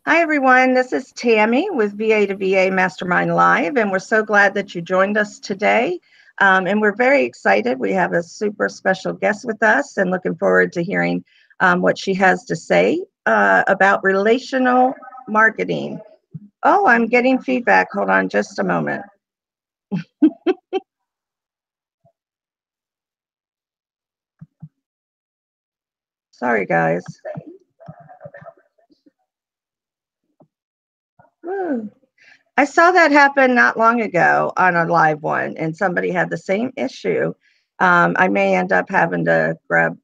Hi, everyone. This is Tammy with VA to VA Mastermind Live, and we're so glad that you joined us today. And we're very excited. We have a super special guest with us and looking forward to hearing what she has to say about relational marketing. Oh, I'm getting feedback. Hold on just a moment. Sorry, guys. Woo. I saw that happen not long ago on a live one, and somebody had the same issue. I may end up having to grab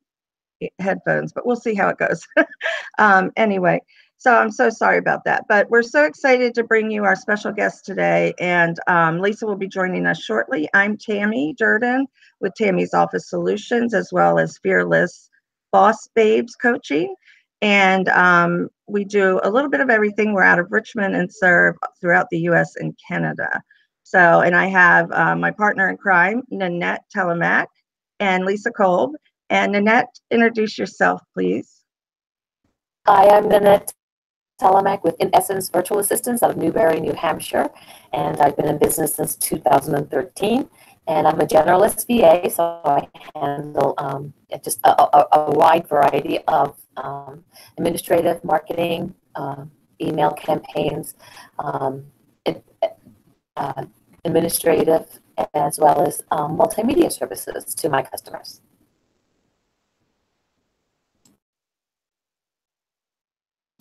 headphones, but we'll see how it goes. Anyway, so I'm so sorry about that. But we're so excited to bring you our special guest today, and Lisa will be joining us shortly. I'm Tammy Durden with Tammy's Office Solutions, as well as Fearless Boss Babes Coaching. And we do a little bit of everything. We're out of Richmond and serve throughout the US and Canada. So, and I have my partner in crime, Nanette Telemac, and Lisa Kolb. And Nanette, introduce yourself, please. Hi, I'm Nanette Telemac with In Essence Virtual Assistants out of Newbury, New Hampshire. And I've been in business since 2013. And I'm a generalist VA, so I handle just a wide variety of administrative, marketing, email campaigns, administrative, as well as multimedia services to my customers.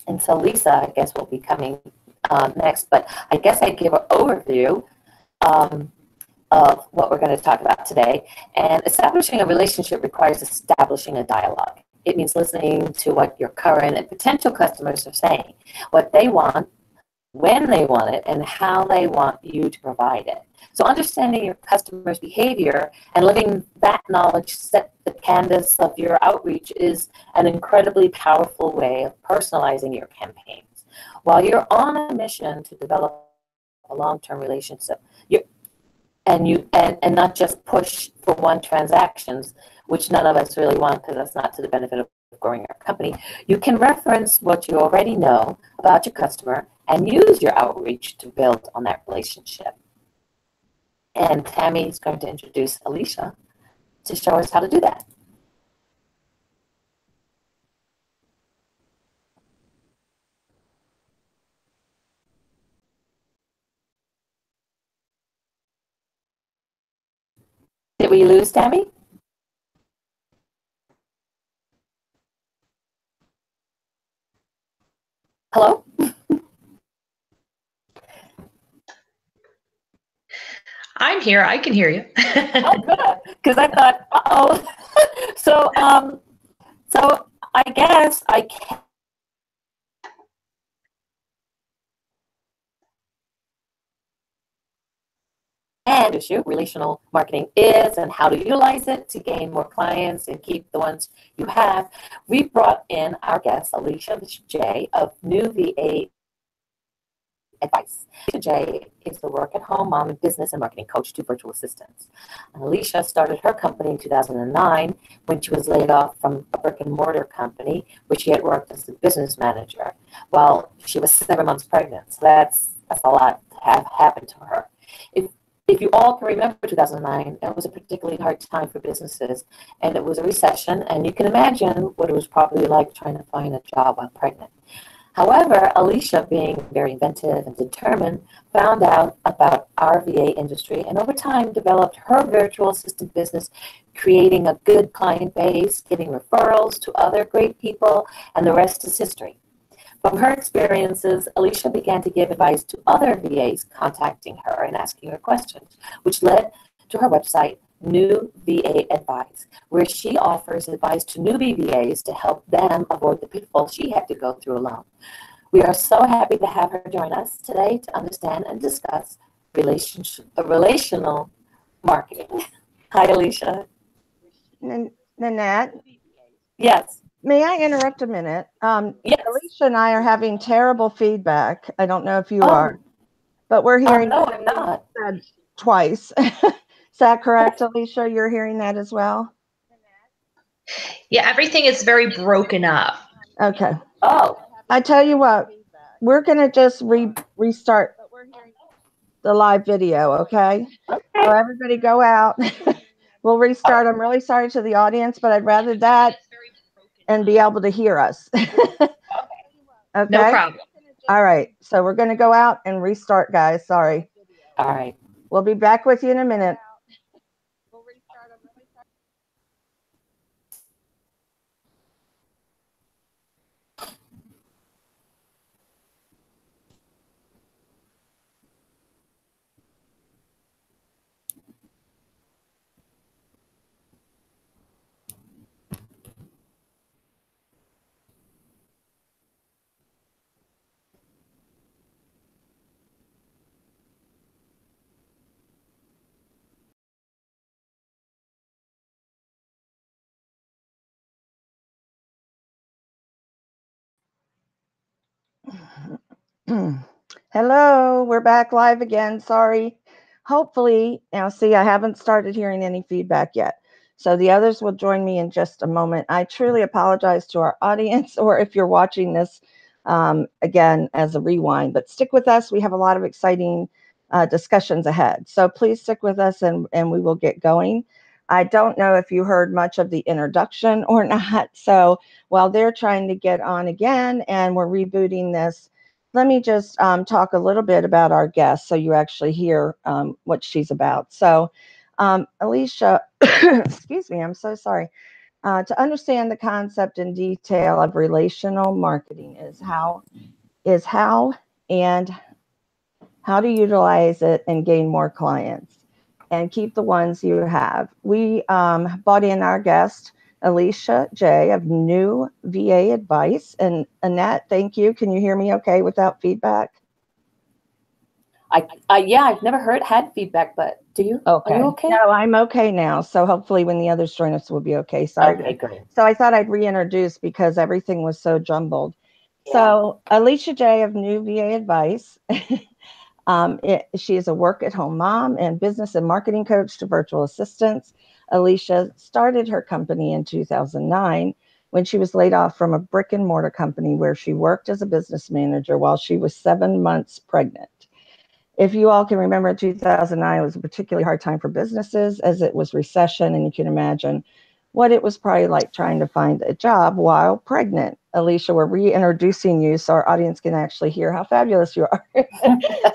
And so Lisa, I guess, will be coming next, but I guess I'd give an overview of what we're going to talk about today. And establishing a relationship requires establishing a dialogue. It means listening to what your current and potential customers are saying, what they want, when they want it, and how they want you to provide it. So understanding your customer's behavior and letting that knowledge set the canvas of your outreach is an incredibly powerful way of personalizing your campaigns. While you're on a mission to develop a long-term relationship, and not just push for one transactions, which none of us really want because that's not to the benefit of growing our company, you can reference what you already know about your customer and use your outreach to build on that relationship. And Tammy is going to introduce Alicia to show us how to do that. Did we lose Tammy? Hello? I'm here. I can hear you. Oh, good. Because I thought, uh-oh. So I guess I can. And issue relational marketing is and how to utilize it to gain more clients and keep the ones you have. We brought in our guest, Alicia J. of New VA Advice. Alicia J. is the work-at-home mom and business and marketing coach to virtual assistants. Alicia started her company in 2009 when she was laid off from a brick-and-mortar company, which she had worked as a business manager while she was 7 months pregnant. So that's a lot to have happened to her. If you all can remember 2009, that was a particularly hard time for businesses, and it was a recession, and you can imagine what it was probably like trying to find a job while pregnant. However, Alicia, being very inventive and determined, found out about our VA industry, and over time developed her virtual assistant business, creating a good client base, getting referrals to other great people, and the rest is history. From her experiences, Alicia began to give advice to other VAs contacting her and asking her questions, which led to her website, New VA Advice, where she offers advice to newbie VAs to help them avoid the pitfalls she had to go through alone. We are so happy to have her join us today to understand and discuss relational marketing. Hi, Alicia. Nanette? Yes. May I interrupt a minute? Yes. Alicia and I are having terrible feedback. I don't know if you are, but we're hearing no, I'm not. Twice. Is that correct, Alicia? You're hearing that as well? Yeah, everything is very broken up. Okay. Oh. I tell you what, we're going to just restart the live video, okay? Okay. So everybody go out. We'll restart. I'm really sorry to the audience, but I'd rather that and be able to hear us. Okay? No problem. All right. So we're going to go out and restart, guys. Sorry. All right. We'll be back with you in a minute. Hello, we're back live again. Sorry. Hopefully, now see, I haven't started hearing any feedback yet. So the others will join me in just a moment. I truly apologize to our audience, or if you're watching this again as a rewind, but stick with us. We have a lot of exciting discussions ahead. So please stick with us and we will get going. I don't know if you heard much of the introduction or not. So while they're trying to get on again and we're rebooting this, let me just talk a little bit about our guest so you actually hear what she's about. So Alicia, excuse me, I'm so sorry. To understand the concept in detail of relational marketing is how and how to utilize it and gain more clients and keep the ones you have. We brought in our guest, Alicia J. of New VA Advice. And Annette, thank you. Can you hear me okay without feedback? Yeah, I've never had feedback, but do you? Okay. Are you okay? No, I'm okay now. So hopefully when the others join us, we'll be okay. Sorry. Okay, great. So I thought I'd reintroduce because everything was so jumbled. Yeah. So Alicia J. of New VA Advice. She is a work-at-home mom and business and marketing coach to virtual assistants. Alicia started her company in 2009 when she was laid off from a brick-and-mortar company where she worked as a business manager while she was 7 months pregnant. If you all can remember, 2009 was a particularly hard time for businesses as it was recession, and you can imagine what it was probably like trying to find a job while pregnant. Alicia, we're reintroducing you so our audience can actually hear how fabulous you are.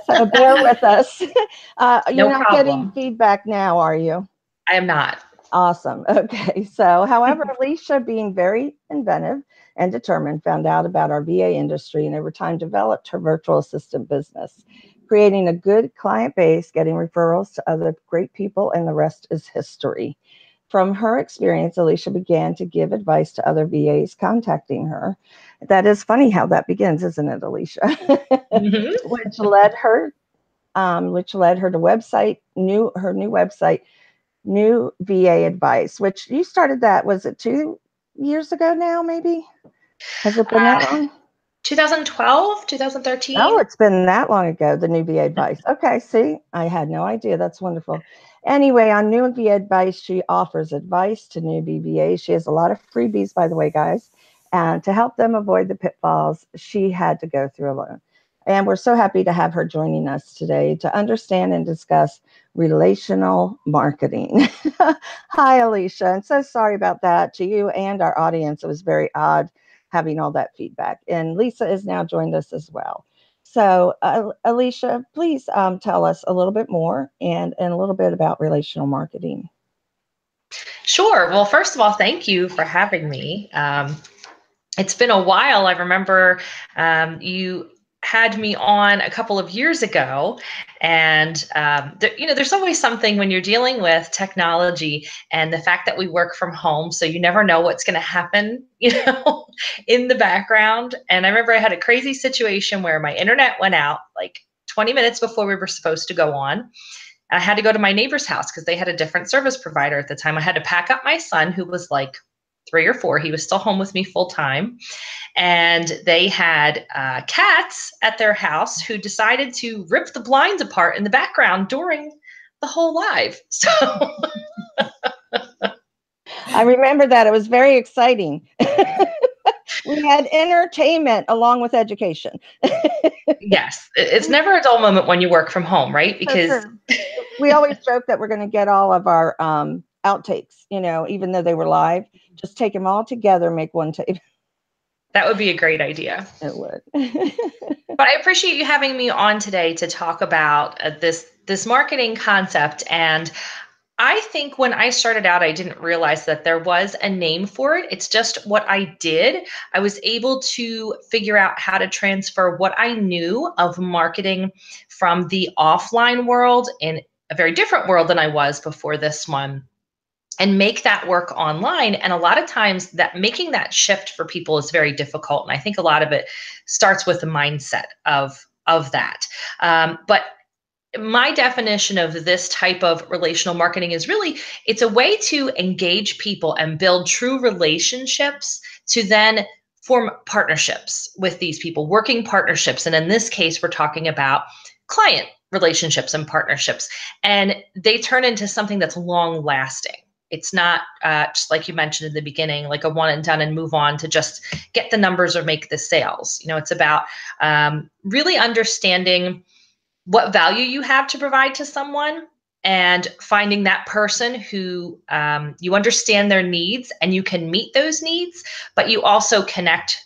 So bear with us. You're not getting feedback now, are you? I am not. Awesome. Okay. So, however, Alicia, being very inventive and determined, found out about our VA industry and over time developed her virtual assistant business, creating a good client base, getting referrals to other great people, and the rest is history. From her experience, Alicia began to give advice to other VAs contacting her. That is funny how that begins, isn't it, Alicia? Mm-hmm. Which led her to her new website, New VA Advice, which you started that, was it 2 years ago now, maybe? Has it been that long? 2012, 2013. Oh, it's been that long ago, the New VA Advice. Okay, see, I had no idea. That's wonderful. Anyway, on New VA Advice, she offers advice to newbie VAs. She has a lot of freebies, by the way, guys, and to help them avoid the pitfalls she had to go through alone. And we're so happy to have her joining us today to understand and discuss relational marketing. Hi, Alicia. I'm so sorry about that to you and our audience. It was very odd having all that feedback. And Lisa has now joined us as well. So, Alicia, please tell us a little bit more and a little bit about relational marketing. Sure. Well, first of all, thank you for having me. It's been a while. I remember you had me on a couple of years ago, and there's always something when you're dealing with technology and the fact that we work from home, so you never know what's going to happen, in the background. And I remember I had a crazy situation where my internet went out like 20 minutes before we were supposed to go on. I had to go to my neighbor's house because they had a different service provider at the time. I had to pack up my son, who was like 3 or 4. He was still home with me full time. And they had cats at their house who decided to rip the blinds apart in the background during the whole live. So I remember that. It was very exciting. We had entertainment along with education. Yes, it's never a dull moment when you work from home, right? So Because true. We always joke that we're going to get all of our outtakes, even though they were live, just take them all together, make one tape. that would be a great idea. It would. But I appreciate you having me on today to talk about this marketing concept. And I think when I started out, I didn't realize that there was a name for it. It's just what I did. I was able to figure out how to transfer what I knew of marketing from the offline world in a very different world than I was before this one, and make that work online. And a lot of times that making that shift for people is very difficult. And I think a lot of it starts with the mindset of that. But my definition of this type of relational marketing is really, it's a way to engage people and build true relationships to then form partnerships with these people, working partnerships. And in this case, we're talking about client relationships and partnerships, and they turn into something that's long lasting. It's not just like you mentioned in the beginning, like a one and done and move on to just get the numbers or make the sales. It's about really understanding what value you have to provide to someone, and finding that person who you understand their needs and you can meet those needs, but you also connect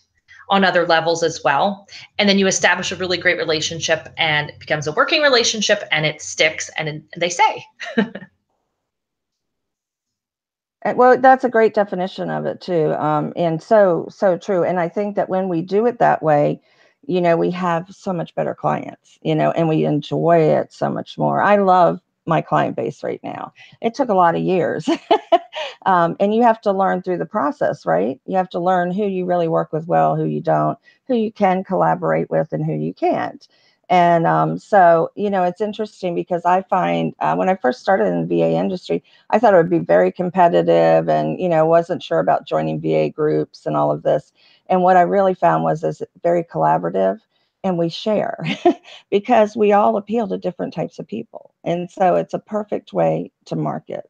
on other levels as well. And then you establish a really great relationship, and it becomes a working relationship, and it sticks, and they stay. Well, that's a great definition of it too, and so true. And I think that when we do it that way, we have so much better clients, and we enjoy it so much more. I love my client base right now. It took a lot of years, and you have to learn through the process, right? You have to learn who you really work with well, who you don't, who you can collaborate with, and who you can't. And so, it's interesting because I find when I first started in the VA industry, I thought it would be very competitive, and, wasn't sure about joining VA groups and all of this. And what I really found was is very collaborative, and we share because we all appeal to different types of people. And so it's a perfect way to market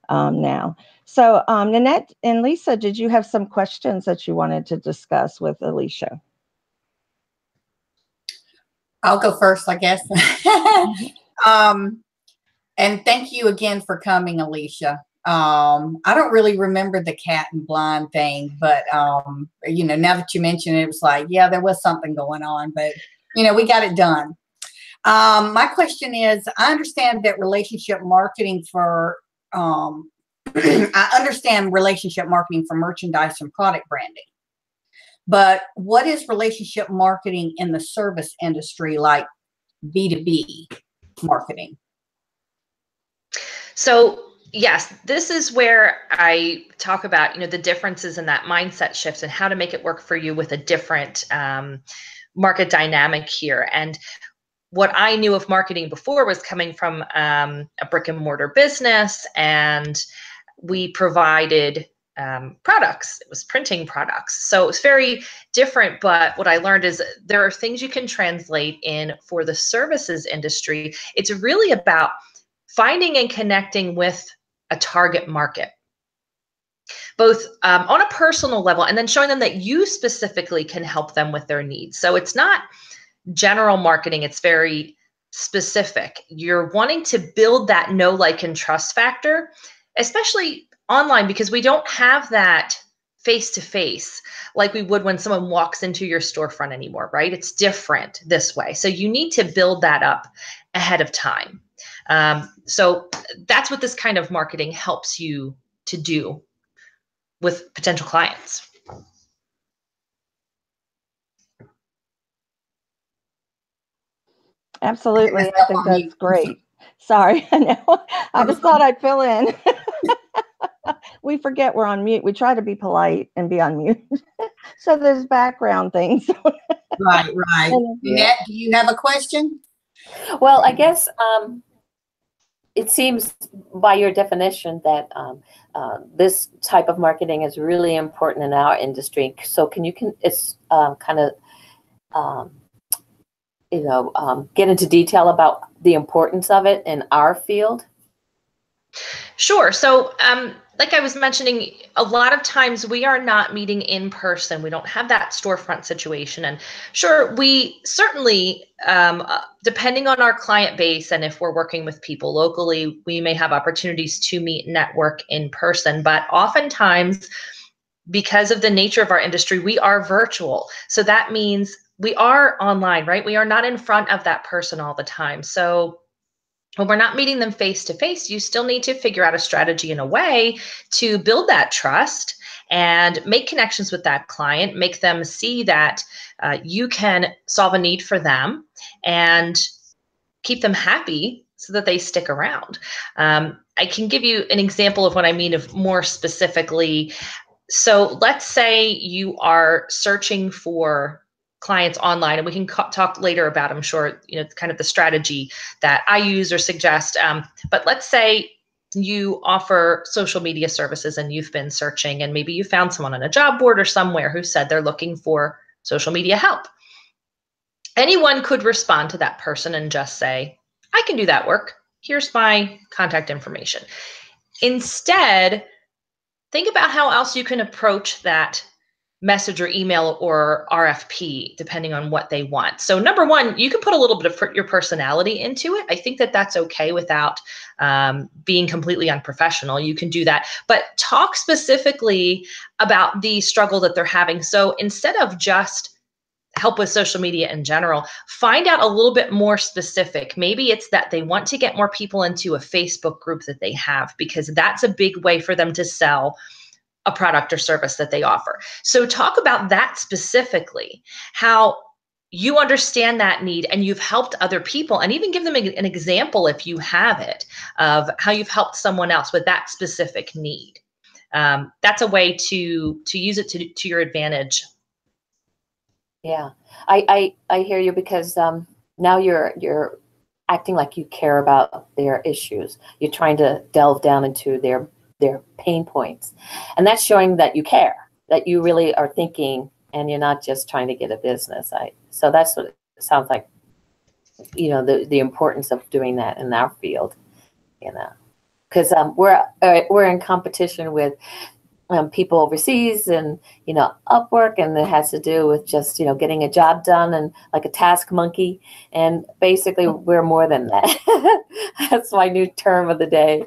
now. So Nanette and Lisa, did you have some questions that you wanted to discuss with Alicia? I'll go first, I guess. And thank you again for coming, Alicia. I don't really remember the cat and blind thing, but, now that you mention it, it was like, yeah, there was something going on, but, we got it done. My question is, I understand that relationship marketing for, I understand relationship marketing for merchandise and product branding. But what is relationship marketing in the service industry, like B2B marketing? So yes, this is where I talk about, the differences in that mindset shifts and how to make it work for you with a different market dynamic here. And what I knew of marketing before was coming from a brick and mortar business, and we provided products. It was printing products. So it's very different. But what I learned is there are things you can translate in for the services industry. It's really about finding and connecting with a target market, both on a personal level, and then showing them that you specifically can help them with their needs. So it's not general marketing. It's very specific. You're wanting to build that know, like, and trust factor, especially online, because we don't have that face-to-face like we would when someone walks into your storefront anymore, right? It's different this way. So you need to build that up ahead of time. So that's what this kind of marketing helps you to do with potential clients. Absolutely. I think that's great. Sorry, I know. I just thought I'd fill in. We forget we're on mute. We try to be polite and be on mute. So there's background things. Right. Nanette, do you have a question? Well, I guess it seems by your definition that this type of marketing is really important in our industry. So it's kind of get into detail about the importance of it in our field? Sure. So like I was mentioning, a lot of times we are not meeting in person. We don't have that storefront situation. And sure, we certainly, depending on our client base and if we're working with people locally, we may have opportunities to meet, network in person. But oftentimes, because of the nature of our industry, we are virtual. So that means we are online, right? We are not in front of that person all the time. So when we're not meeting them face to face, you still need to figure out a strategy and a way to build that trust and make connections with that client, make them see that you can solve a need for them and keep them happy so that they stick around. I can give you an example of what I mean of more specifically. So let's say you are searching for clients online, and we can talk later about, I'm sure, kind of the strategy that I use or suggest. But let's say you offer social media services and you've been searching, and maybe you found someone on a job board or somewhere who said they're looking for social media help. Anyone could respond to that person and just say, I can do that work. Here's my contact information. Instead, think about how else you can approach that message or email or RFP, depending on what they want. So number one, you can put a little bit of your personality into it. I think that that's okay without being completely unprofessional. You can do that, but talk specifically about the struggle that they're having. So instead of just help with social media in general, find out a little bit more specific. Maybe it's that they want to get more people into a Facebook group that they have, because that's a big way for them to sell a product or service that they offer. So talk about that specifically, how you understand that need and you've helped other people, and even give them an example, if you have it, of how you've helped someone else with that specific need. That's a way to use it to your advantage. Yeah, I hear you, because now you're acting like you care about their issues. You're trying to delve down into their pain points, and that's showing that you care, that you really are thinking, and you're not just trying to get a business. So that's what it sounds like. The importance of doing that in our field. Because we're in competition with people overseas, and Upwork, and it has to do with just getting a job done, and like a task monkey. And basically we're more than that. That's my new term of the day.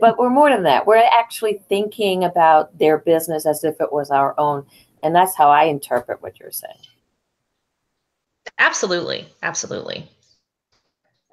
But we're more than that. We're actually thinking about their business as if it was our own, and that's how I interpret what you're saying. Absolutely.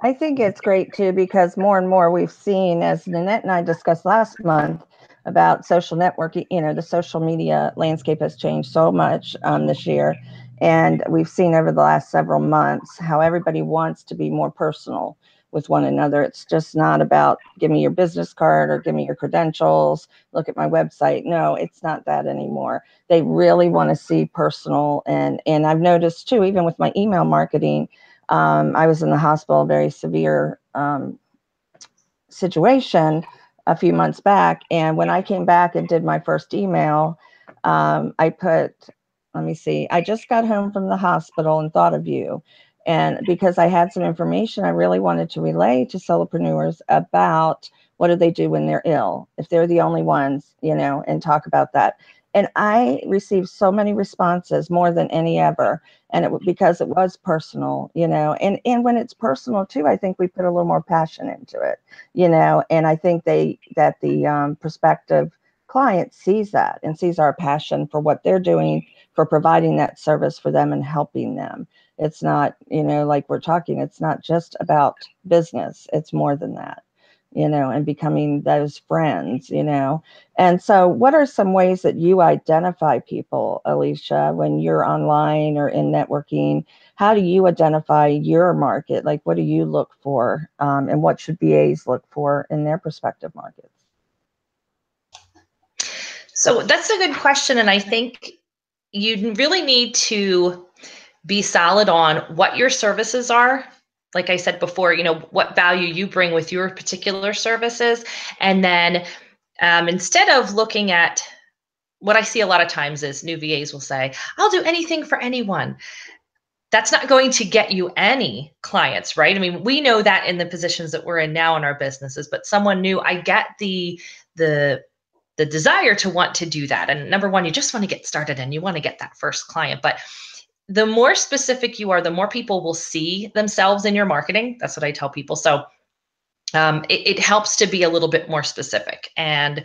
I think it's great too, because more and more we've seen, as Nanette and I discussed last month, about social networking. The social media landscape has changed so much this year. And we've seen over the last several months how everybody wants to be more personal with one another. It's just not about give me your business card or give me your credentials, look at my website. No, it's not that anymore. They really want to see personal. And I've noticed too, even with my email marketing, I was in the hospital, very severe situation a few months back. And when I came back and did my first email, I put, let me see, I just got home from the hospital and thought of you. And because I had some information I really wanted to relay to solopreneurs about what do they do when they're ill, if they're the only ones, and talk about that. And I received so many responses, more than any ever. And because it was personal, and when it's personal too, I think we put a little more passion into it, and I think that the prospective client sees that and sees our passion for what they're doing, for providing that service for them and helping them. It's not, like we're talking, it's not just about business. It's more than that, and becoming those friends, And so what are some ways that you identify people, Alicia, when you're online or in networking? How do you identify your market? Like, what do you look for? And what should BAs look for in their prospective markets? So that's a good question. And I think you really need to be solid on what your services are. Like I said before, what value you bring with your particular services. And then instead of looking at what I see a lot of times is new VAs will say, I'll do anything for anyone. That's not going to get you any clients, right? I mean, we know that in the positions that we're in now in our businesses, but someone new, I get the the desire to want to do that. And number one, you just want to get started and you want to get that first client. But the more specific you are, the more people will see themselves in your marketing. That's what I tell people. So it helps to be a little bit more specific. And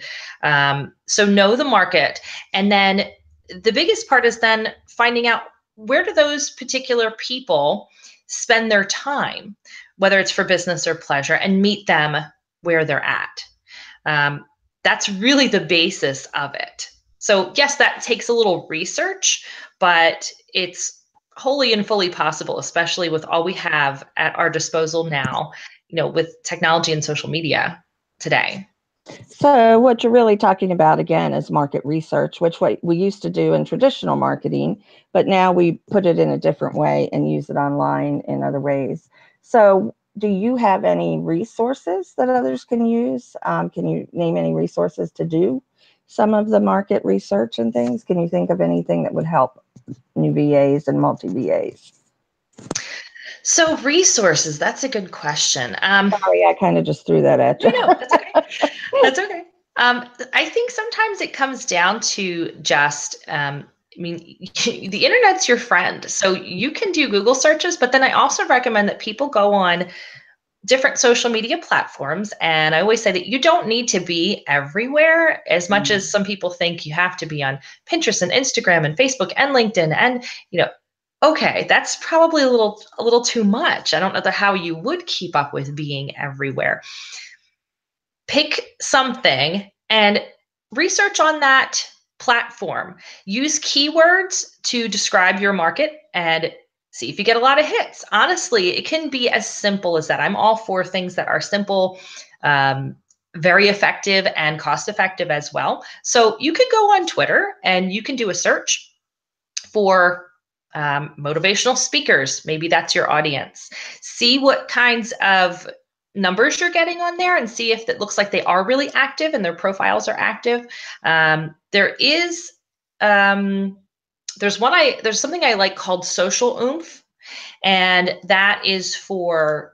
so know the market. And then the biggest part is then finding out, where do those particular people spend their time, whether it's for business or pleasure, and meet them where they're at. That's really the basis of it. So yes, that takes a little research, but it's wholly and fully possible, especially with all we have at our disposal now, with technology and social media today. So what you're really talking about, again, is market research, which we used to do in traditional marketing, but now we put it in a different way and use it online in other ways. So do you have any resources that others can use? Can you name any resources to do some of the market research and things? Can you think of anything that would help new VAs and multi-VAs? So resources, that's a good question. Sorry, I kind of just threw that at you. No, that's okay. That's okay. I think sometimes it comes down to just, the internet's your friend. So you can do Google searches, but then I also recommend that people go on different social media platforms. And I always say that you don't need to be everywhere as much as some people think you have to be on Pinterest and Instagram and Facebook and LinkedIn. And, okay, that's probably a little too much. I don't know how you would keep up with being everywhere. Pick something and research on that platform. Use keywords to describe your market and see if you get a lot of hits. Honestly, it can be as simple as that. I'm all for things that are simple, very effective, and cost effective as well. So you could go on Twitter and you can do a search for motivational speakers. Maybe that's your audience. See what kinds of numbers you're getting on there and see if it looks like they are really active and their profiles are active. There's something I like called Social Oomph, and that is for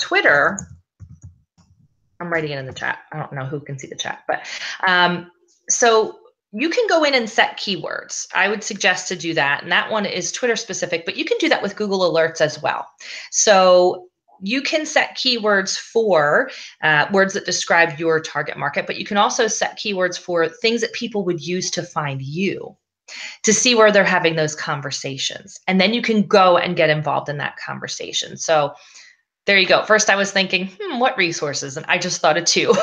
Twitter. I'm writing it in the chat. I don't know who can see the chat, but so you can go in and set keywords. I would suggest to do that. And that one is Twitter specific, but you can do that with Google Alerts as well. So you can set keywords for words that describe your target market, but you can also set keywords for things that people would use to find you, to see where they're having those conversations. And then you can go and get involved in that conversation. So there you go. First I was thinking, what resources? And I just thought of two.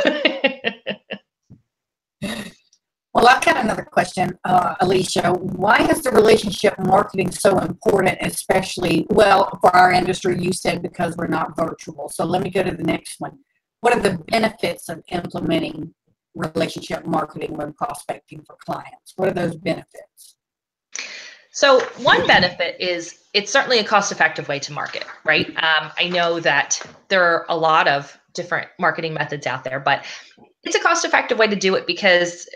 Well, I've got another question, Alicia. Why is the relationship marketing so important, especially, for our industry? You said because we're not virtual. So let me go to the next one. What are the benefits of implementing relationship marketing when prospecting for clients? What are those benefits? So one benefit is it's certainly a cost-effective way to market, right? I know that there are a lot of different marketing methods out there, but it's a cost-effective way to do it because,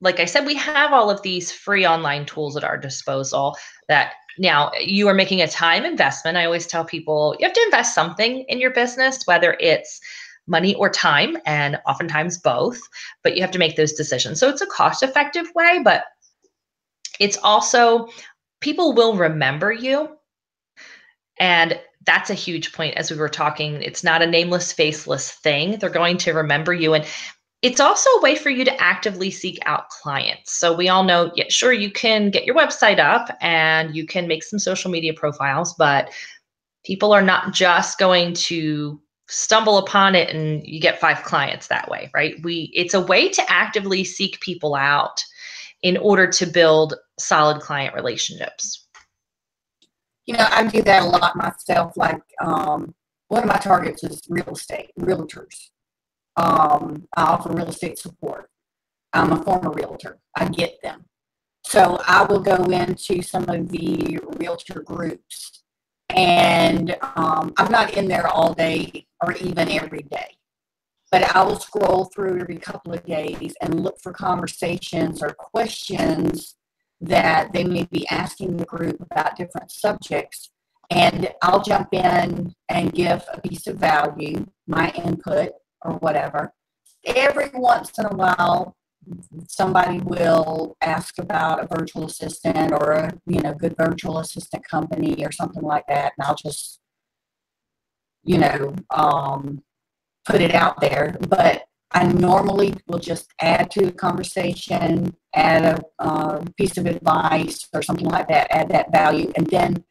like I said, we have all of these free online tools at our disposal that now you are making a time investment. I always tell people you have to invest something in your business, whether it's money or time, and oftentimes both, but you have to make those decisions. So it's a cost-effective way, but it's also, people will remember you. And that's a huge point. As we were talking, it's not a nameless, faceless thing. They're going to remember you. And it's also a way for you to actively seek out clients. So we all know, yeah, sure, you can get your website up and you can make some social media profiles, but people are not just going to stumble upon it and you get 5 clients that way, right? It's a way to actively seek people out in order to build solid client relationships. I do that a lot myself. Like one of my targets is real estate, realtors. I offer real estate support. I'm a former realtor. I get them. So I will go into some of the realtor groups, and I'm not in there all day or even every day, but I will scroll through every couple of days and look for conversations or questions that they may be asking the group about different subjects. And I'll jump in and give a piece of value, my input, or whatever. every once in a while, somebody will ask about a virtual assistant or a, you know, good virtual assistant company or something like that. And I'll just, you know, put it out there. But I normally will just add to the conversation, add a piece of advice or something like that, add that value. And then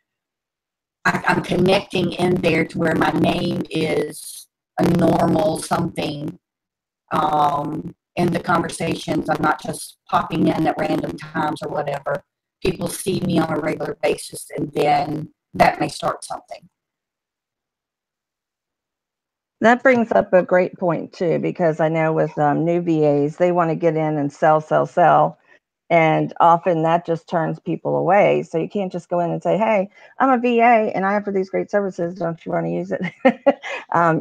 I'm connecting in there to where my name is a normal something in the conversations. I'm not just popping in at random times or whatever. People see me on a regular basis, and then that may start something. That brings up a great point too, because I know with new VAs, they want to get in and sell, sell, sell. And often that just turns people away. So you can't just go in and say, hey, I'm a VA and I offer these great services. Don't you want to use it?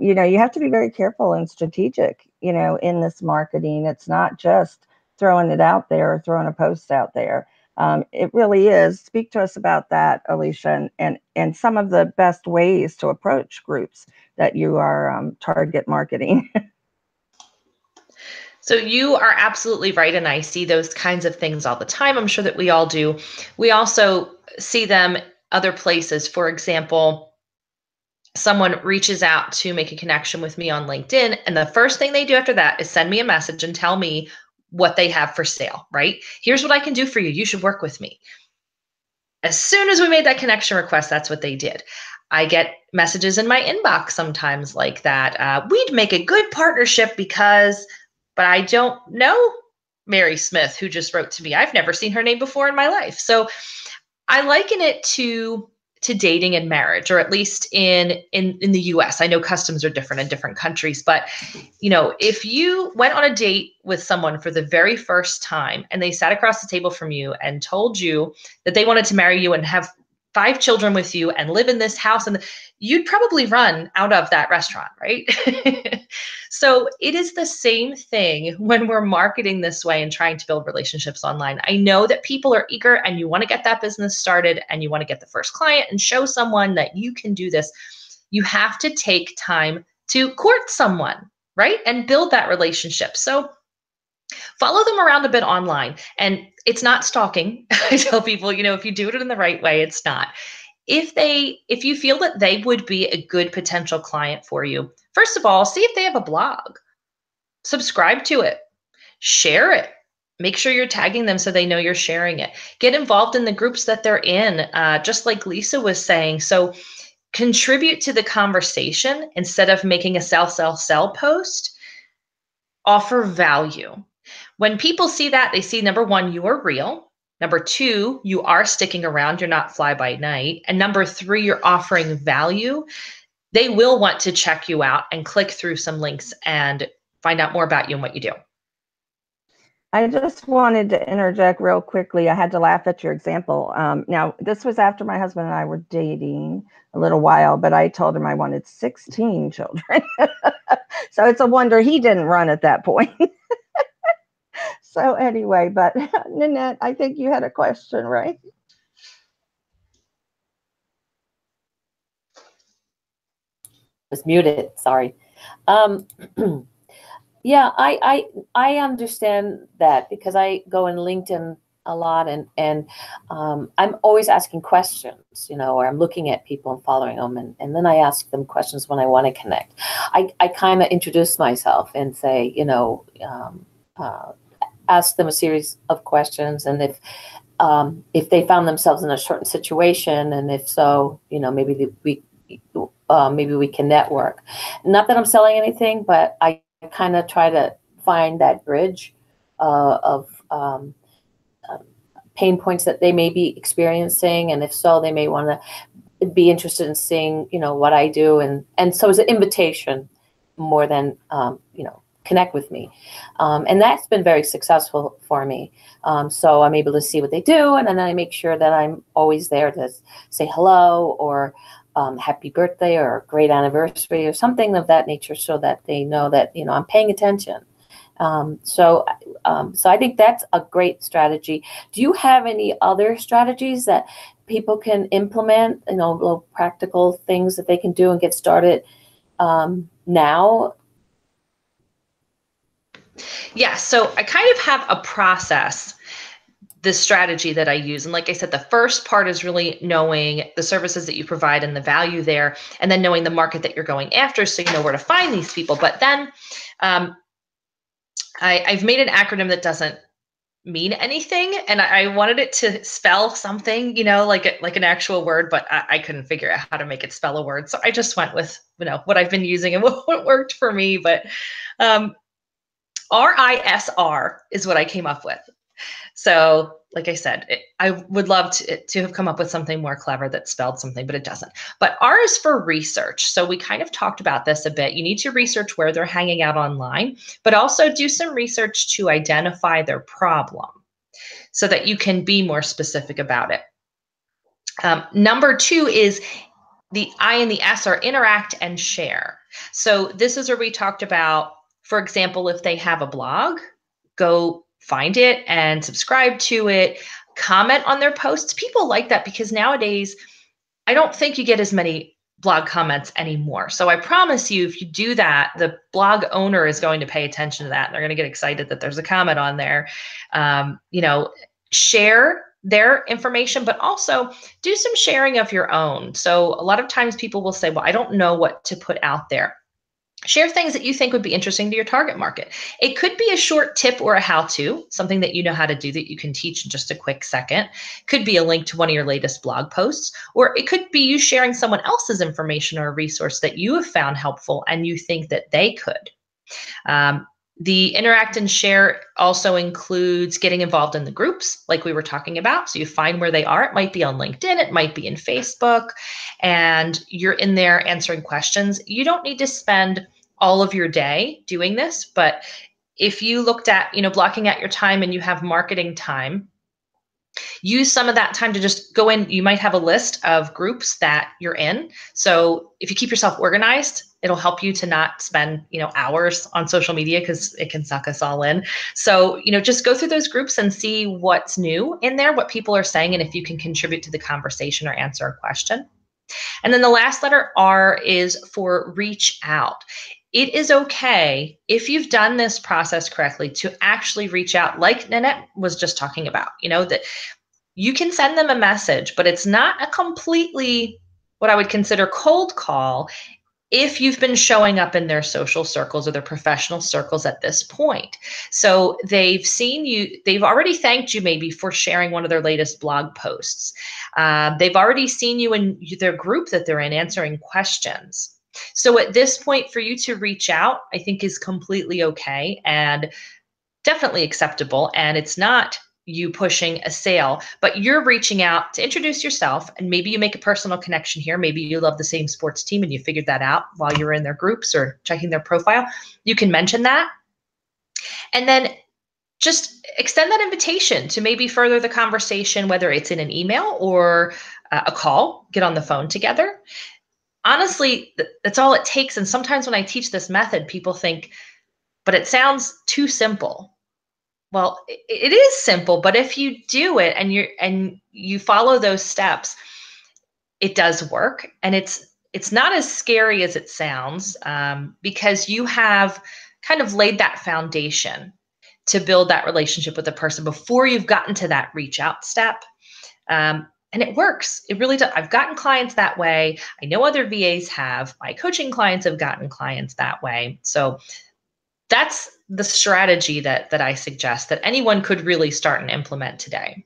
You know, you have to be very careful and strategic, you know, in this marketing. It's not just throwing it out there or throwing a post out there. It really is. Speak to us about that, Alicia, and some of the best ways to approach groups that you are target marketing. So you are absolutely right, and I see those kinds of things all the time. I'm sure that we all do. We also see them other places. For example, someone reaches out to make a connection with me on LinkedIn, and the first thing they do after that is send me a message and tell me what they have for sale, right? Here's what I can do for you. You should work with me. As soon as we made that connection request, that's what they did. I get messages in my inbox sometimes like that. We'd make a good partnership because, but I don't know Mary Smith, who just wrote to me. I've never seen her name before in my life. So I liken it to dating and marriage, or at least in the US. I know customs are different in different countries, but you know, if you went on a date with someone for the very first time and they sat across the table from you and told you that they wanted to marry you and have 5 children with you and live in this house, and you'd probably run out of that restaurant, right? So it is the same thing when we're marketing this way and trying to build relationships online. I know that people are eager and you want to get that business started and you want to get the first client and show someone that you can do this. You have to take time to court someone, right? And build that relationship. So follow them around a bit online. And it's not stalking. I tell people, you know, if you do it in the right way, it's not. If you feel that they would be a good potential client for you, first of all, see if they have a blog. Subscribe to it. Share it. Make sure you're tagging them so they know you're sharing it. Get involved in the groups that they're in, just like Lisa was saying. So contribute to the conversation instead of making a sell, sell, sell post. Offer value. When people see that, they see, number one, you are real. Number two, you are sticking around. You're not fly by night. And number three, you're offering value. They will want to check you out and click through some links and find out more about you and what you do. I just wanted to interject real quickly. I had to laugh at your example. Now, this was after my husband and I were dating a little while, but I told him I wanted 16 children. So it's a wonder he didn't run at that point. So anyway, but Nanette, I think you had a question, right? Was muted, sorry. Yeah, I understand that because I go in LinkedIn a lot, and I'm always asking questions, you know, or I'm looking at people and following them, and then I ask them questions when I want to connect. I kind of introduce myself and say, you know, ask them a series of questions, and if they found themselves in a certain situation, and if so, you know, maybe we can network. Not that I'm selling anything, but I kind of try to find that bridge of pain points that they may be experiencing, and if so, they may want to be interested in seeing, you know, what I do, and so it's an invitation more than you know, connect with me, and that's been very successful for me. So I'm able to see what they do, and then I make sure that I'm always there to say hello or happy birthday or great anniversary or something of that nature, so that they know that, you know, I'm paying attention. So I think that's a great strategy. Do you have any other strategies that people can implement, you know, little practical things that they can do and get started now? Yeah, so I kind of have a process, this strategy that I use. And like I said, the first part is really knowing the services that you provide and the value there, and then knowing the market that you're going after so you know where to find these people. But then I've made an acronym that doesn't mean anything, and I wanted it to spell something, like an actual word, but I couldn't figure out how to make it spell a word. So I just went with what I've been using and what worked for me. But RISR is what I came up with. So, like I said, I would love to have come up with something more clever that spelled something, but it doesn't. But R is for research. So we kind of talked about this a bit. You need to research where they're hanging out online, but also do some research to identify their problem so that you can be more specific about it. Number 2 is the I and the S are interact and share. So this is where we talked about, for example, if they have a blog, go find it and subscribe to it, comment on their posts. People like that because nowadays, I don't think you get as many blog comments anymore. So I promise you, if you do that, the blog owner is going to pay attention to that. And they're going to get excited that there's a comment on there. Share their information, but also do some sharing of your own. So a lot of times people will say, well, I don't know what to put out there. Share things that you think would be interesting to your target market. It could be a short tip or a how-to, something that you know how to do that you can teach in just a quick second. Could be a link to one of your latest blog posts, or it could be you sharing someone else's information or a resource that you have found helpful and you think that they could. The interact and share also includes getting involved in the groups like we were talking about. So you find where they are. It might be on LinkedIn, it might be in Facebook, and you're in there answering questions. You don't need to spend all of your day doing this, but if you looked at, blocking out your time and you have marketing time, use some of that time to just go in. You might have a list of groups that you're in. So if you keep yourself organized, it'll help you to not spend, hours on social media because it can suck us all in. So, just go through those groups and see what's new in there, what people are saying, and if you can contribute to the conversation or answer a question. And then the last letter R is for reach out. It is okay if you've done this process correctly to actually reach out, like Nanette was just talking about, that you can send them a message, but it's not a completely what I would consider cold call if you've been showing up in their social circles or their professional circles at this point. So they've seen you, they've already thanked you maybe for sharing one of their latest blog posts. They've already seen you in their group that they're in answering questions. So at this point, for you to reach out, I think is completely okay and definitely acceptable. And it's not you pushing a sale, but you're reaching out to introduce yourself, and maybe you make a personal connection here. Maybe you love the same sports team and you figured that out while you were in their groups or checking their profile. You can mention that. And then just extend that invitation to maybe further the conversation, whether it's in an email or a call, get on the phone together. Honestly, that's all it takes. And sometimes when I teach this method, people think, but it sounds too simple. Well, it is simple, but if you do it and you follow those steps, it does work, and it's not as scary as it sounds, because you have kind of laid that foundation to build that relationship with the person before you've gotten to that reach out step. And it works. It really does. I've gotten clients that way. I know other VAs have. My coaching clients have gotten clients that way. So that's the strategy that I suggest that anyone could really start and implement today.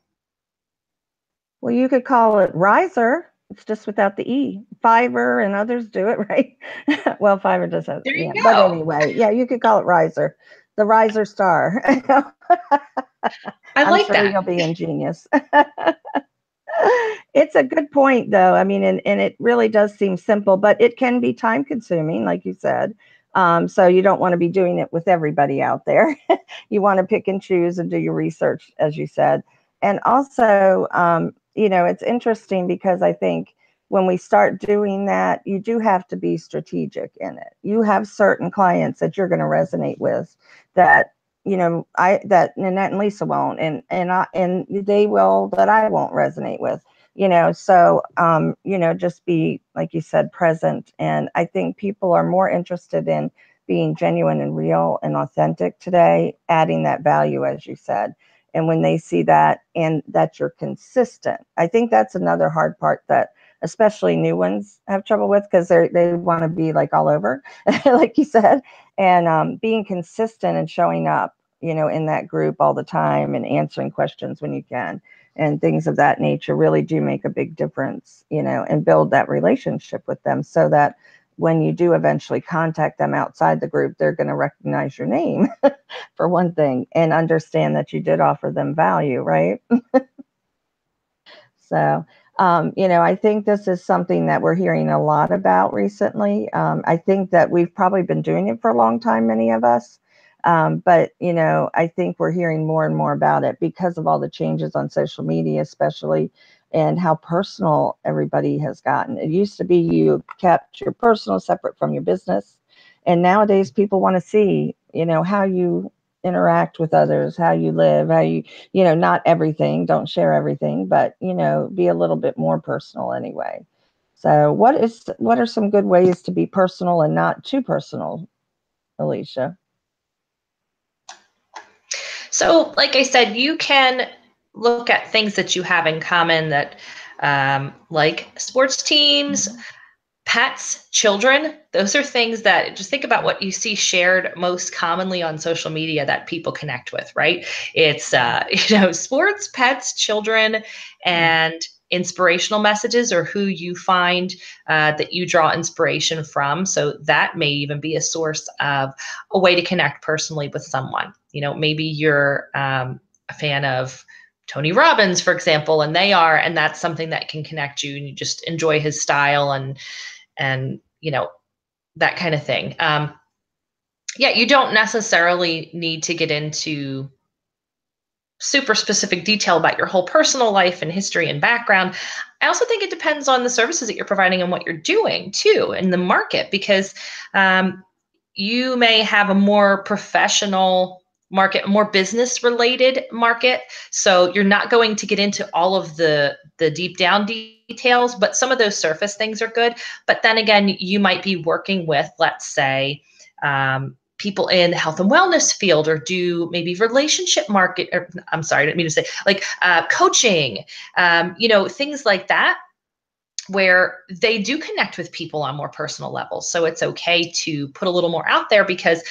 Well, you could call it riser. It's just without the E. Fiverr and others do it, right? Well, Fiverr does have, There you go. But anyway, yeah, you could call it riser. The riser star. I like I'm sure that. you'll be ingenious. It's a good point, though. I mean, and it really does seem simple, but it can be time consuming, like you said. So you don't want to be doing it with everybody out there. You want to pick and choose and do your research, as you said. And also, it's interesting because I think when we start doing that, you do have to be strategic in it. You have certain clients that you're going to resonate with that, that Nanette and Lisa won't, and they will that I won't resonate with. So, just be, like you said, present. And I think people are more interested in being genuine and real and authentic today, adding that value, as you said. And when they see that and that you're consistent, I think that's another hard part that especially new ones have trouble with, because they want to be like all over, like you said, and being consistent and showing up, you know, in that group all the time and answering questions when you can and things of that nature really do make a big difference, you know, and build that relationship with them so that when you do eventually contact them outside the group, they're going to recognize your name for one thing and understand that you did offer them value, right? So, you know, I think this is something that we're hearing a lot about recently. I think that we've probably been doing it for a long time, many of us. But, you know, I think we're hearing more and more about it because of all the changes on social media, especially, and how personal everybody has gotten. It used to be you kept your personal separate from your business. And nowadays people want to see, you know, how you interact with others, how you live, how you know, not everything, don't share everything, but, you know, be a little bit more personal anyway. So what are some good ways to be personal and not too personal, Alicia? So, like I said, you can look at things that you have in common that, like sports teams, pets, children. Those are things that, just think about what you see shared most commonly on social media that people connect with, right? It's, you know, sports, pets, children, and inspirational messages, or who you find that you draw inspiration from. So that may even be a source of a way to connect personally with someone. You know, maybe you're a fan of Tony Robbins, for example, and and that's something that can connect you, and you just enjoy his style and you know, that kind of thing. Yeah, you don't necessarily need to get into super specific detail about your whole personal life and history and background. I also think it depends on the services that you're providing and what you're doing too in the market, because you may have a more professional market, more business related market. So you're not going to get into all of the deep down details, but some of those surface things are good. But then again, you might be working with, let's say, people in the health and wellness field, or do maybe relationship market, or I'm sorry, I didn't mean to say, like coaching, you know, things like that, where they do connect with people on more personal levels. So it's okay to put a little more out there because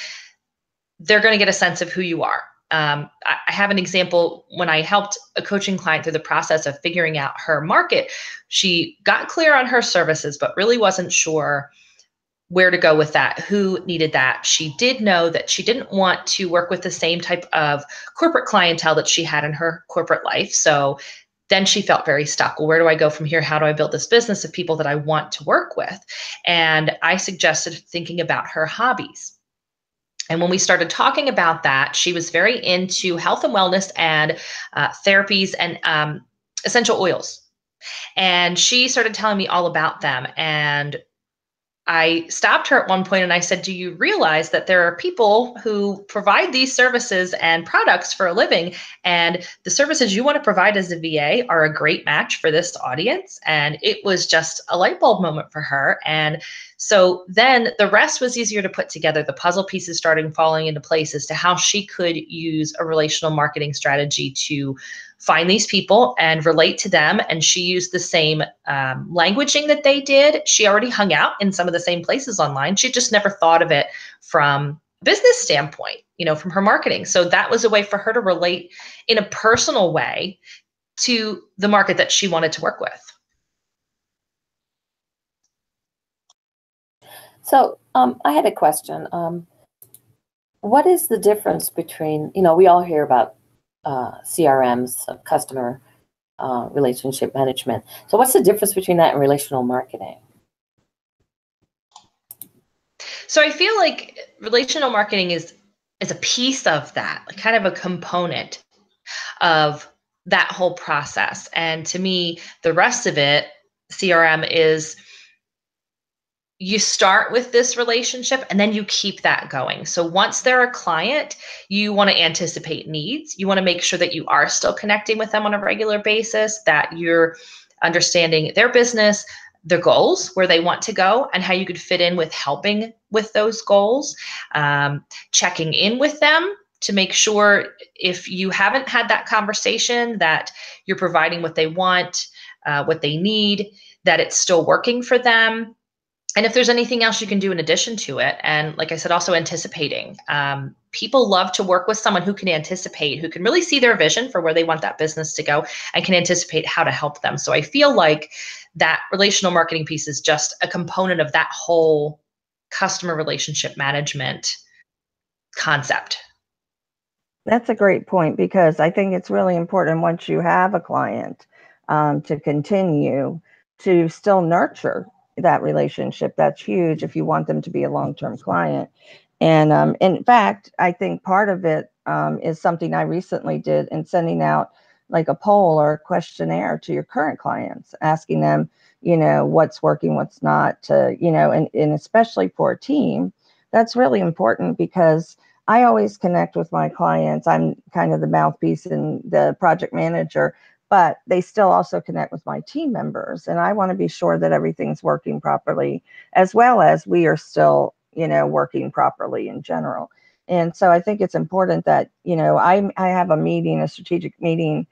they're going to get a sense of who you are. I have an example. When I helped a coaching client through the process of figuring out her market, she got clear on her services, but really wasn't sure where to go with that, who needed that. She did know that she didn't want to work with the same type of corporate clientele that she had in her corporate life. So then she felt very stuck. Well, where do I go from here? How do I build this business of people that I want to work with? And I suggested thinking about her hobbies. And when we started talking about that, she was very into health and wellness and therapies and essential oils. And she started telling me all about them. And I stopped her at one point and I said, do you realize that there are people who provide these services and products for a living, and the services you want to provide as a VA are a great match for this audience? And it was just a light bulb moment for her. And so then the rest was easier to put together. The puzzle pieces started falling into place as to how she could use a relational marketing strategy to find these people and relate to them. And she used the same languaging that they did. She already hung out in some of the same places online. She just never thought of it from a business standpoint, you know, from her marketing. So that was a way for her to relate in a personal way to the market that she wanted to work with. So I had a question. What is the difference between, you know, we all hear about CRMs, customer relationship management. So what's the difference between that and relational marketing? So I feel like relational marketing is a piece of that, like kind of a component of that whole process. And to me, the rest of it, CRM, is you start with this relationship and then you keep that going. So once they're a client, you want to anticipate needs. You want to make sure that you are still connecting with them on a regular basis, that you're understanding their business, their goals, where they want to go, and how you could fit in with helping with those goals, checking in with them to make sure if you haven't had that conversation that you're providing what they want, what they need, that it's still working for them. And if there's anything else you can do in addition to it. And like I said, also anticipating. People love to work with someone who can anticipate, who can really see their vision for where they want that business to go and can anticipate how to help them. So I feel like that relational marketing piece is just a component of that whole customer relationship management concept. That's a great point, because I think it's really important once you have a client to continue to still nurture that relationship. That's huge if you want them to be a long-term client. And in fact, I think part of it is something I recently did in sending out like a poll or a questionnaire to your current clients, asking them, what's working, what's not, and especially for a team, that's really important, because I always connect with my clients. I'm kind of the mouthpiece and the project manager, but they still also connect with my team members. And I want to be sure that everything's working properly, as well as we are still, working properly in general. And so I think it's important that, I have a meeting, a strategic meeting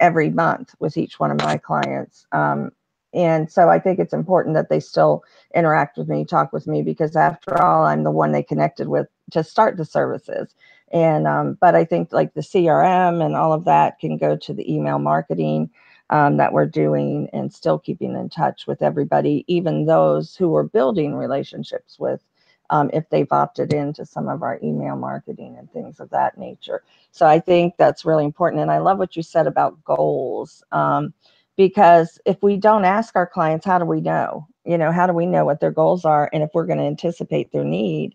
every month with each one of my clients. And so I think it's important that they still interact with me, talk with me, because after all, I'm the one they connected with to start the services. And but I think like the CRM and all of that can go to the email marketing that we're doing, and still keeping in touch with everybody, even those who we're building relationships with, if they've opted into some of our email marketing and things of that nature. So I think that's really important. And I love what you said about goals. Because if we don't ask our clients, how do we know? How do we know what their goals are? And if we're going to anticipate their need,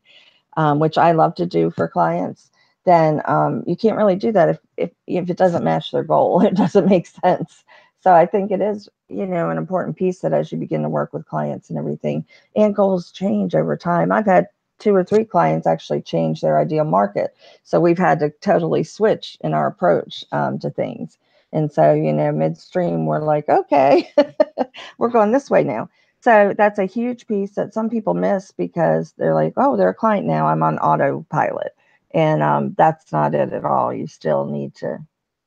which I love to do for clients, then you can't really do that if it doesn't match their goal. It doesn't make sense. So I think it is, an important piece that as you begin to work with clients and everything, and goals change over time. I've had 2 or 3 clients actually change their ideal market. So we've had to totally switch in our approach to things. And so, midstream, we're like, okay, we're going this way now. So that's a huge piece that some people miss, because they're like, oh, they're a client now, I'm on autopilot. And that's not it at all. You still need to,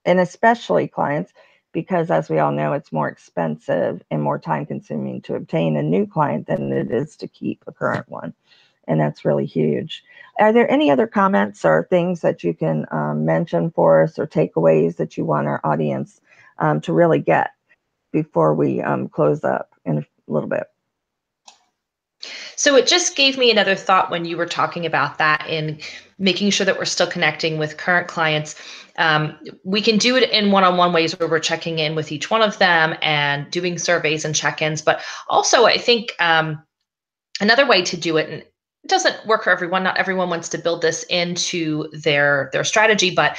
and especially clients, because as we all know, it's more expensive and more time consuming to obtain a new client than it is to keep a current one. And that's really huge. Are there any other comments or things that you can mention for us, or takeaways that you want our audience to really get before we close up in a little bit? So it just gave me another thought when you were talking about that, in making sure that we're still connecting with current clients. We can do it in one-on-one ways where we're checking in with each one of them and doing surveys and check-ins. But also, I think another way to do it, and it doesn't work for everyone. Not everyone wants to build this into their strategy, but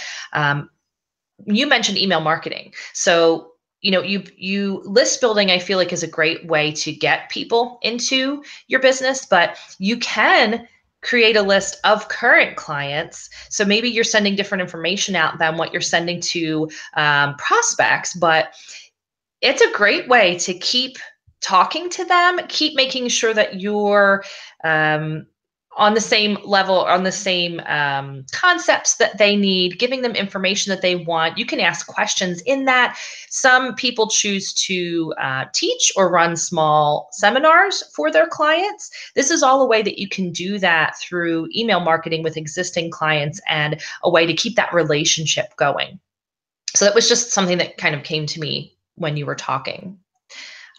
you mentioned email marketing. So, you list building, I feel like, is a great way to get people into your business, but you can create a list of current clients. So maybe you're sending different information out than what you're sending to prospects, but it's a great way to keep talking to them, keep making sure that you're on the same level, on the same concepts that they need, giving them information that they want. You can ask questions in that. Some people choose to teach or run small seminars for their clients. This is all a way that you can do that through email marketing with existing clients, and a way to keep that relationship going. So that was just something that kind of came to me when you were talking.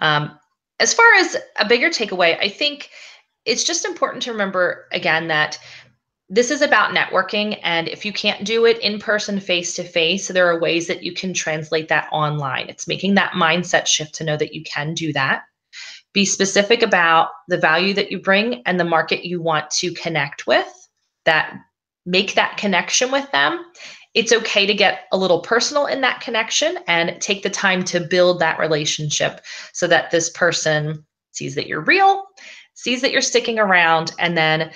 As far as a bigger takeaway, I think it's just important to remember, again, that this is about networking. And if you can't do it in person, face to face, there are ways that you can translate that online. It's making that mindset shift to know that you can do that. Be specific about the value that you bring and the market you want to connect with, that make that connection with them. It's okay to get a little personal in that connection and take the time to build that relationship, so that this person sees that you're real, sees that you're sticking around, and then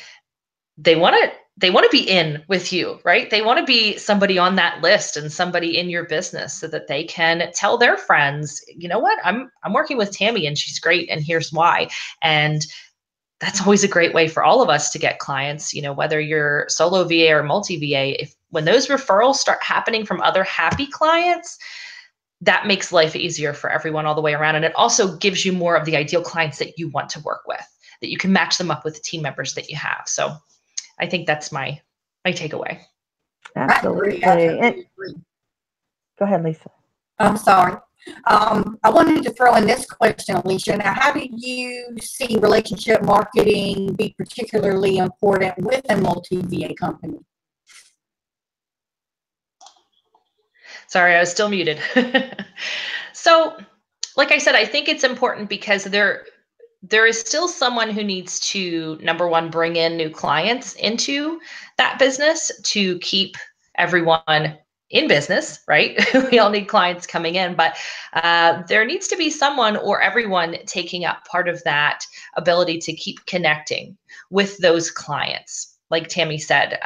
they want to they want to be in with you, right? They want to be somebody on that list and somebody in your business so that they can tell their friends, you know what, I'm working with Tammy and she's great and here's why. And that's always a great way for all of us to get clients, whether you're solo VA or multi VA. If when those referrals start happening from other happy clients, that makes life easier for everyone all the way around. And it also gives you more of the ideal clients that you want to work with, that you can match them up with the team members that you have. So I think that's my takeaway. Absolutely. Go ahead, Lisa. I'm sorry. I wanted to throw in this question, Alicia. Now, how do you see relationship marketing be particularly important with a multi-VA company? Sorry, I was still muted. So, like I said, I think it's important because there is still someone who needs to, number one, bring in new clients into that business to keep everyone in business, right? We all need clients coming in, but there needs to be someone or everyone taking up part of that ability to keep connecting with those clients. Like Tammy said,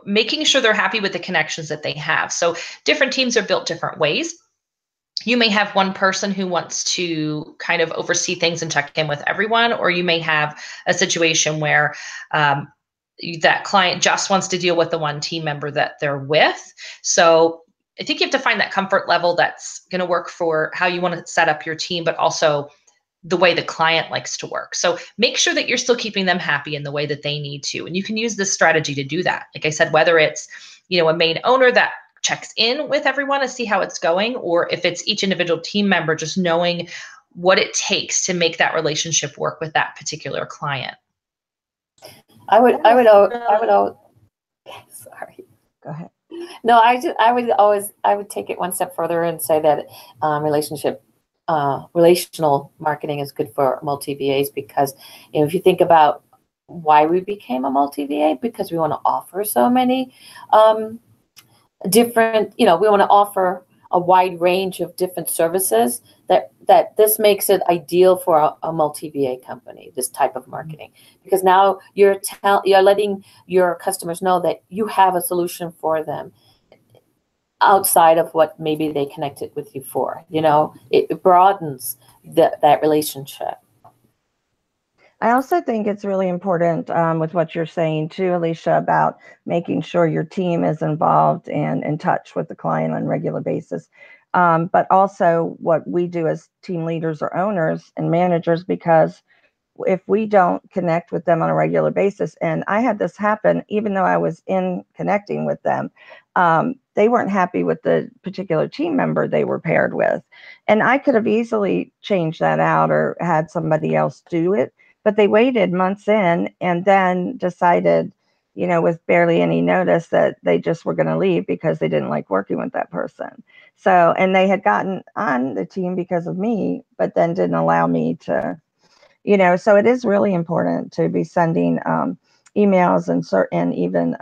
making sure they're happy with the connections that they have. So different teams are built different ways. You may have one person who wants to kind of oversee things and check in with everyone, or you may have a situation where that client just wants to deal with the one team member that they're with. So I think you have to find that comfort level that's going to work for how you want to set up your team, but also the way the client likes to work. So make sure that you're still keeping them happy in the way that they need to. And you can use this strategy to do that. Like I said, whether it's, a main owner that checks in with everyone to see how it's going, or if it's each individual team member, just knowing what it takes to make that relationship work with that particular client. I would sorry. Go ahead. No, I would take it one step further and say that relational marketing is good for multi VAs because if you think about why we became a multi VA, because we want to offer so many different, we want to offer a wide range of different services that this makes it ideal for a multi VA company, this type of marketing, because now you're letting your customers know that you have a solution for them outside of what maybe they connected with you for. It broadens that relationship. I also think it's really important with what you're saying too, Alicia, about making sure your team is involved and in touch with the client on a regular basis. But also what we do as team leaders or owners and managers, because if we don't connect with them on a regular basis, and I had this happen, even though I was in connecting with them, they weren't happy with the particular team member they were paired with. And I could have easily changed that out or had somebody else do it. But they waited months in and then decided, with barely any notice, that they just were going to leave because they didn't like working with that person. So, and they had gotten on the team because of me, but then didn't allow me to, so it is really important to be sending emails and even,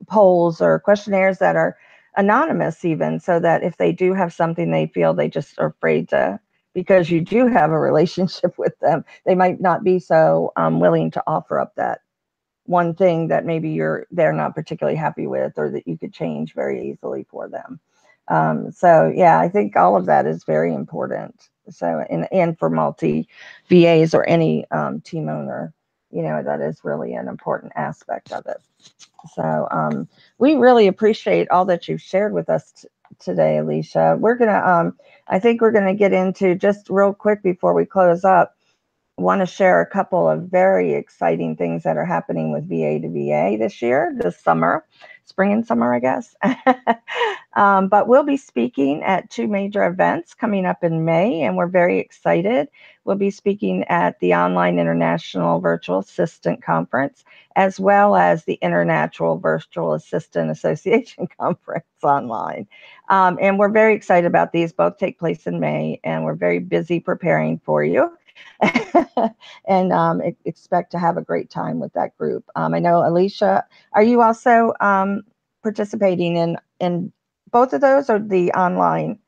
polls or questionnaires that are anonymous even, so that if they do have something they feel they just are afraid to, because you do have a relationship with them, they might not be so willing to offer up that one thing that maybe they're not particularly happy with, or that you could change very easily for them. So yeah, I think all of that is very important. So and for multi VAs or any team owner, that is really an important aspect of it. So we really appreciate all that you've shared with us today, Alicia. We're gonna I think we're gonna get into, just real quick before we close up, want to share a couple of very exciting things that are happening with VA to VA this summer, spring and summer, I guess. But we'll be speaking at two major events coming up in May, and we're very excited. We'll be speaking at the Online International Virtual Assistant Conference, as well as the International Virtual Assistant Association Conference online. And we're very excited about these. Both take place in May, and we're very busy preparing for you. And expect to have a great time with that group. I know, Alicia, are you also participating in both of those, or the Online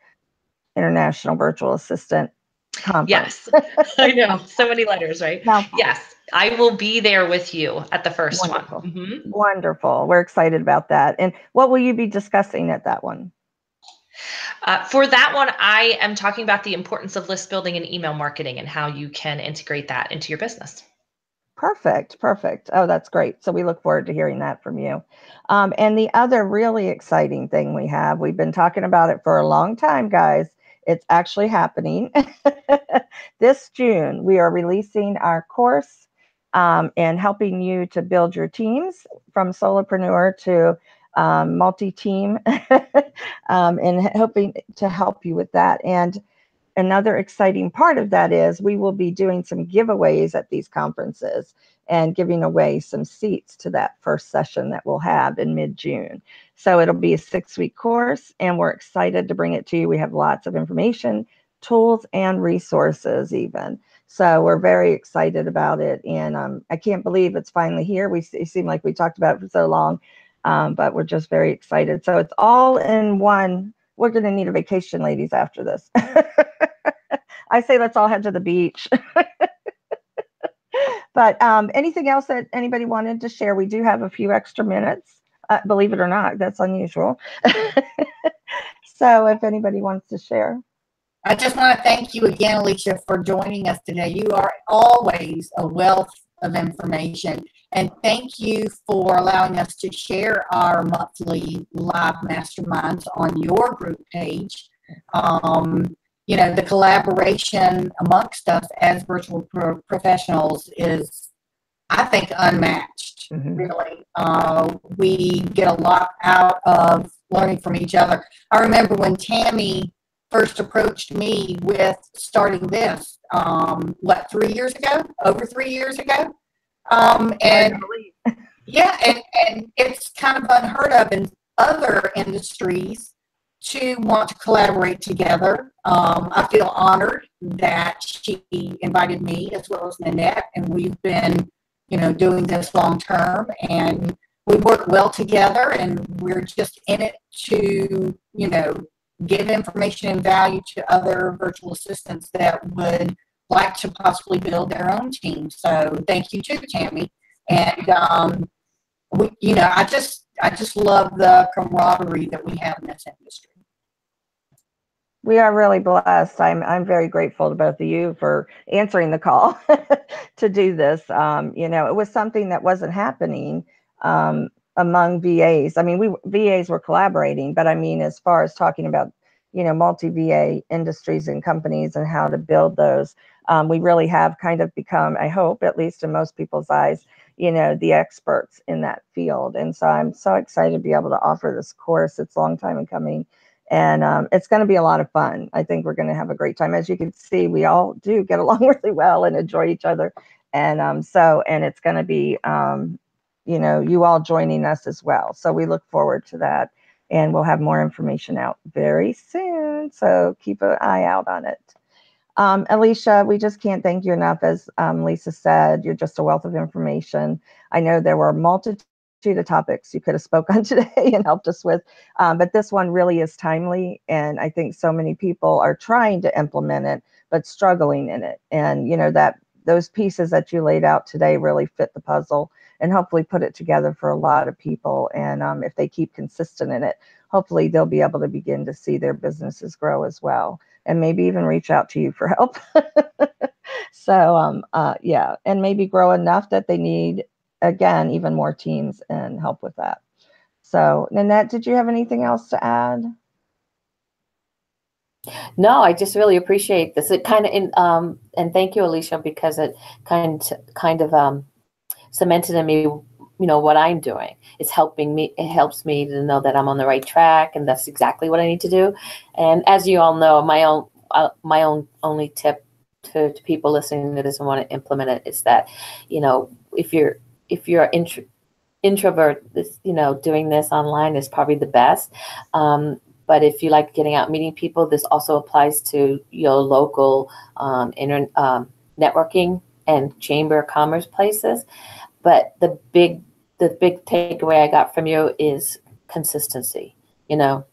International Virtual Assistant Conference? Yes, I know. So many letters, right? Now, yes. I will be there with you at the first Wonderful. one. Mm-hmm. Wonderful. We're excited about that. And what will you be discussing at that one? For that one, I am talking about the importance of list building and email marketing and how you can integrate that into your business. Perfect. Perfect. Oh, that's great. So we look forward to hearing that from you. And the other really exciting thing we've been talking about it for a long time, guys. It's actually happening. This June, we are releasing our course and helping you to build your teams from solopreneur to multi-team and hoping to help you with that. And another exciting part of that is we will be doing some giveaways at these conferences and giving away some seats to that first session that we'll have in mid-June. So it'll be a 6-week course, and we're excited to bring it to you. We have lots of information, tools, and resources even. So we're very excited about it. And I can't believe it's finally here. It seemed like we talked about it for so long, but we're just very excited. So it's all in one. We're going to need a vacation, ladies, after this. I say let's all head to the beach. But anything else that anybody wanted to share? We do have a few extra minutes. Believe it or not, that's unusual. So if anybody wants to share. I just want to thank you again, Alicia, for joining us today. You are always a wealth of information. And thank you for allowing us to share our monthly live masterminds on your group page. You know, the collaboration amongst us as virtual professionals is, I think, unmatched, really. We get a lot out of learning from each other. I remember when Tammy first approached me with starting this, 3 years ago? Over 3 years ago? And yeah, and it's kind of unheard of in other industries to want to collaborate together. I feel honored that she invited me as well as Nanette, and we've been, you know, doing this long term, and we work well together, and we're just in it to, you know, give information and value to other virtual assistants that would like to possibly build their own team. So thank you too, Tammy. And you know, I just love the camaraderie that we have in this industry. We are really blessed. I'm very grateful to both of you for answering the call to do this. You know, it was something that wasn't happening among VAs. I mean, VAs were collaborating, but I mean, as far as talking about, you know, multi-VA industries and companies and how to build those, we really have kind of become, I hope, at least in most people's eyes, you know, the experts in that field. And so I'm so excited to be able to offer this course. It's a long time in coming. And it's going to be a lot of fun. I think we're going to have a great time. As you can see, we all do get along really well and enjoy each other. And and it's going to be, you know, you all joining us as well. So we look forward to that. And we'll have more information out very soon. So keep an eye out on it. Alicia, we just can't thank you enough. As Lisa said, you're just a wealth of information. I know there were a multitude of topics you could have spoke on today and helped us with, but this one really is timely. And I think so many people are trying to implement it, but struggling in it. And, you know, that those pieces that you laid out today really fit the puzzle and hopefully put it together for a lot of people. And if they keep consistent in it, hopefully they'll be able to begin to see their businesses grow as well, and maybe even reach out to you for help. So yeah, and maybe grow enough that they need, again, even more teams and help with that. So Nanette, did you have anything else to add? No, I just really appreciate this. It kind of, and thank you, Alicia, because it kind of cemented in me, you know, what I'm doing. It's helping me. It helps me to know that I'm on the right track, and that's exactly what I need to do. And as you all know, my own only tip to people listening to this and want to implement it is that, you know, if you're introvert, this, you know, doing this online is probably the best. But if you like getting out, meeting people, this also applies to your local networking and chamber of commerce places. But the big takeaway I got from you is consistency. You know,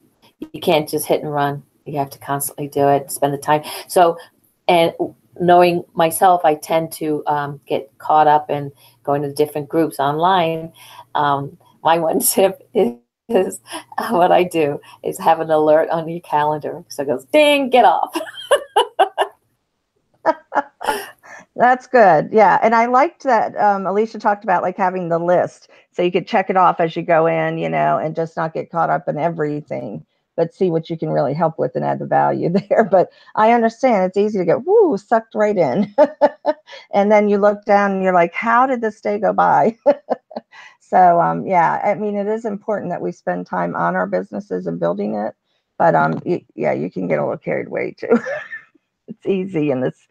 you can't just hit and run. You have to constantly do it, spend the time. So, and knowing myself, I tend to get caught up in going to different groups online. My one tip is what I do is have an alert on your calendar. So it goes, ding, get off. That's good. Yeah. And I liked that Alicia talked about like having the list so you could check it off as you go in, you know, and just not get caught up in everything, but see what you can really help with and add the value there. But I understand it's easy to get sucked right in. And then you look down and you're like, how did this day go by? So yeah, I mean, it is important that we spend time on our businesses and building it. But yeah, you can get a little carried away too. It's easy in this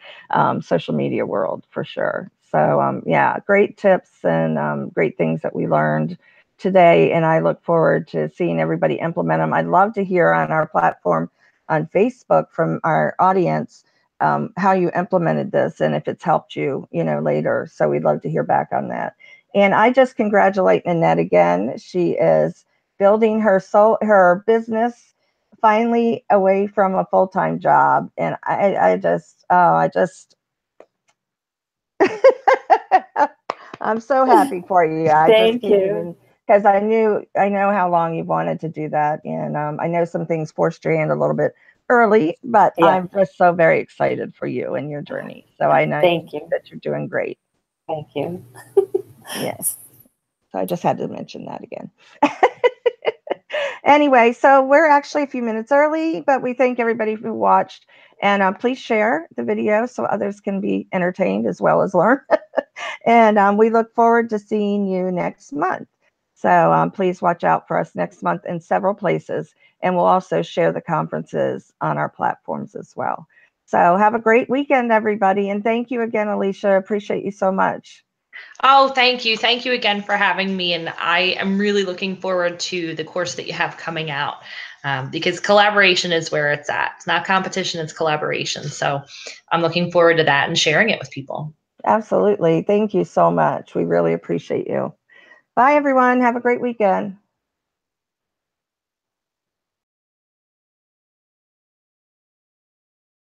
social media world for sure. So yeah, great tips and great things that we learned today. And I look forward to seeing everybody implement them. I'd love to hear on our platform on Facebook from our audience how you implemented this and if it's helped you, you know, later. So we'd love to hear back on that. And I just congratulate Nanette again. She is building her business finally away from a full-time job, and I just I'm so happy for you. I Thank just can't you. even, because I know how long you've wanted to do that, and I know some things forced your hand a little bit early, but Yeah. I'm just so very excited for you and your journey. So I know Thank you. that you're doing great. Thank you. Yes. So I just had to mention that again. Anyway, so we're actually a few minutes early, but we thank everybody who watched. And please share the video so others can be entertained as well as learn. And we look forward to seeing you next month. So please watch out for us next month in several places. And we'll also share the conferences on our platforms as well. So have a great weekend, everybody. And thank you again, Alicia. Appreciate you so much. Oh, thank you. Thank you again for having me. And I am really looking forward to the course that you have coming out because collaboration is where it's at. It's not competition, it's collaboration. So I'm looking forward to that and sharing it with people. Absolutely. Thank you so much. We really appreciate you. Bye, everyone. Have a great weekend.